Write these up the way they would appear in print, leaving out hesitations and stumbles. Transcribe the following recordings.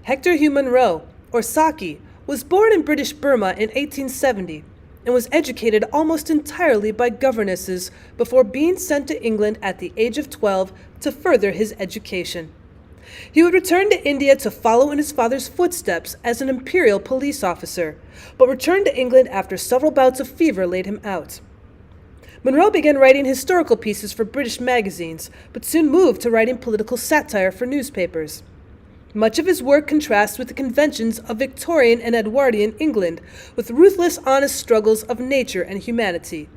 Hector Hugh Munro, or Saki, was born in British Burma in 1870 and was educated almost entirely by governesses before being sent to England at the age of 12 to further his education. He would return to India to follow in his father's footsteps as an imperial police officer, but returned to England after several bouts of fever laid him out. Munro began writing historical pieces for British magazines, but soon moved to writing political satire for newspapers. Much of his work contrasts with the conventions of Victorian and Edwardian England, with ruthless, honest struggles of nature and humanity.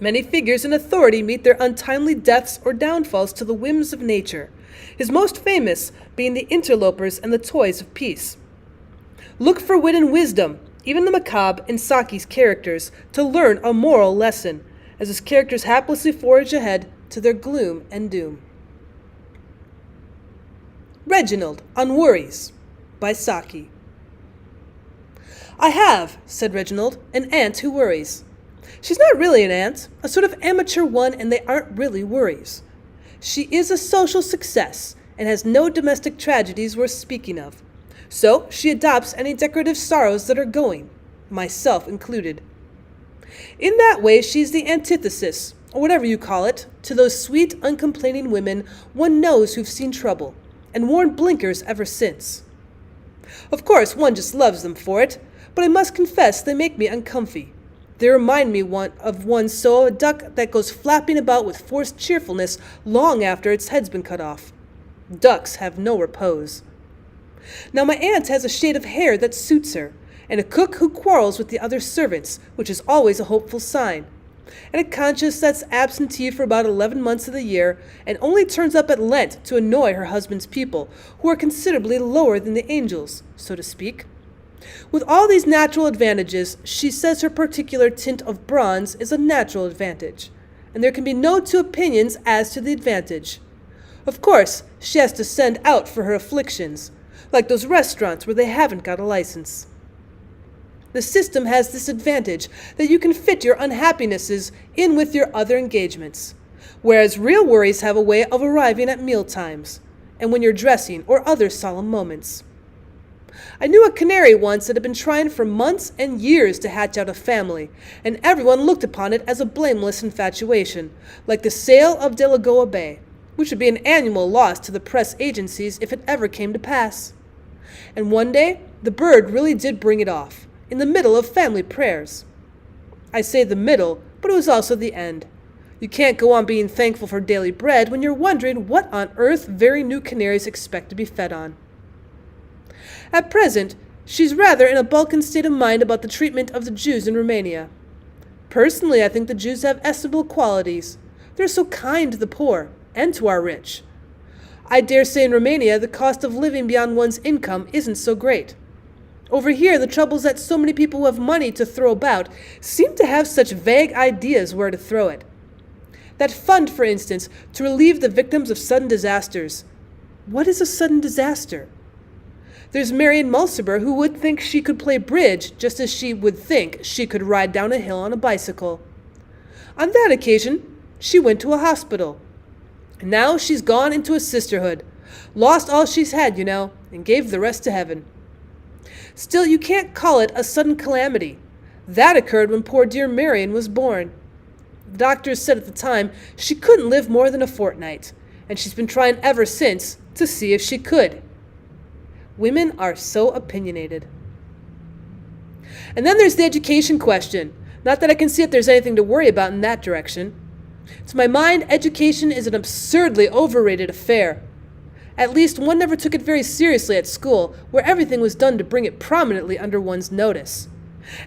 Many figures in authority meet their untimely deaths or downfalls to the whims of nature, his most famous being the Interlopers and the Toys of Peace. Look for wit and wisdom, even the macabre, in Saki's characters, to learn a moral lesson, as his characters haplessly forge ahead to their gloom and doom. Reginald on Worries by Saki. I have, said Reginald, an aunt who worries. She's not really an aunt, a sort of amateur one, and they aren't really worries. She is a social success and has no domestic tragedies worth speaking of. So she adopts any decorative sorrows that are going, myself included. In that way, she's the antithesis, or whatever you call it, to those sweet, uncomplaining women one knows who've seen trouble and worn blinkers ever since. Of course, one just loves them for it, but I must confess they make me uncomfy. They remind me of one a duck that goes flapping about with forced cheerfulness long after its head's been cut off. Ducks have no repose. Now my aunt has a shade of hair that suits her, and a cook who quarrels with the other servants, which is always a hopeful sign, and a conscience that's absentee for about 11 months of the year and only turns up at Lent to annoy her husband's people, who are considerably lower than the angels, so to speak. With all these natural advantages, she says her particular tint of bronze is a natural advantage, and there can be no two opinions as to the advantage. Of course, she has to send out for her afflictions, like those restaurants where they haven't got a license. The system has this advantage that you can fit your unhappinesses in with your other engagements, whereas real worries have a way of arriving at meal times, and when you're dressing or other solemn moments. I knew a canary once that had been trying for months and years to hatch out a family, and everyone looked upon it as a blameless infatuation, like the sale of Delagoa Bay, which would be an annual loss to the press agencies if it ever came to pass. And one day, the bird really did bring it off, in the middle of family prayers. I say the middle, but it was also the end. You can't go on being thankful for daily bread when you're wondering what on earth very new canaries expect to be fed on. At present, she's rather in a Balkan state of mind about the treatment of the Jews in Romania. Personally, I think the Jews have estimable qualities. They're so kind to the poor, and to our rich. I dare say in Romania the cost of living beyond one's income isn't so great. Over here, the trouble is that so many people who have money to throw about seem to have such vague ideas where to throw it. That fund, for instance, to relieve the victims of sudden disasters. What is a sudden disaster? There's Marion Mulciber, who would think she could play bridge just as she would think she could ride down a hill on a bicycle. On that occasion, she went to a hospital. And now she's gone into a sisterhood, lost all she's had, and gave the rest to heaven. Still, you can't call it a sudden calamity. That occurred when poor dear Marion was born. The doctors said at the time she couldn't live more than a fortnight, and she's been trying ever since to see if she could. Women are so opinionated. And then there's the education question. Not that I can see if there's anything to worry about in that direction. To my mind, education is an absurdly overrated affair. At least one never took it very seriously at school, where everything was done to bring it prominently under one's notice.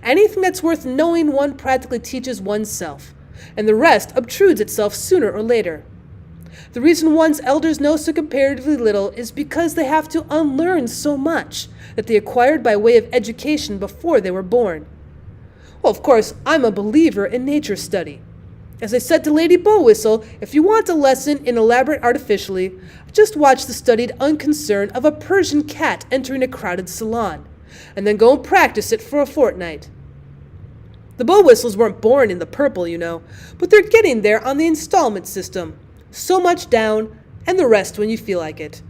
Anything that's worth knowing one practically teaches oneself, and the rest obtrudes itself sooner or later. The reason one's elders know so comparatively little is because they have to unlearn so much that they acquired by way of education before they were born. Well, of course, I'm a believer in nature study. As I said to Lady Bowwhistle, if you want a lesson in elaborate artificially, just watch the studied unconcern of a Persian cat entering a crowded salon, and then go and practice it for a fortnight. The Bowwhistles weren't born in the purple, but they're getting there on the installment system. So much down, and the rest when you feel like it.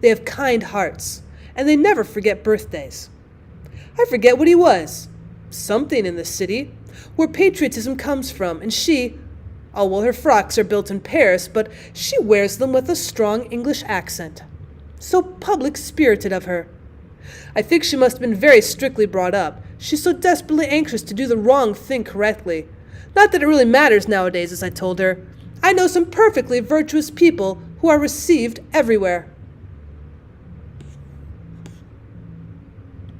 They have kind hearts, and they never forget birthdays. I forget what he was. Something in the city, where patriotism comes from, and her frocks are built in Paris, but she wears them with a strong English accent. So public-spirited of her. I think she must have been very strictly brought up. She's so desperately anxious to do the wrong thing correctly. Not that it really matters nowadays, as I told her. I know some perfectly virtuous people who are received everywhere.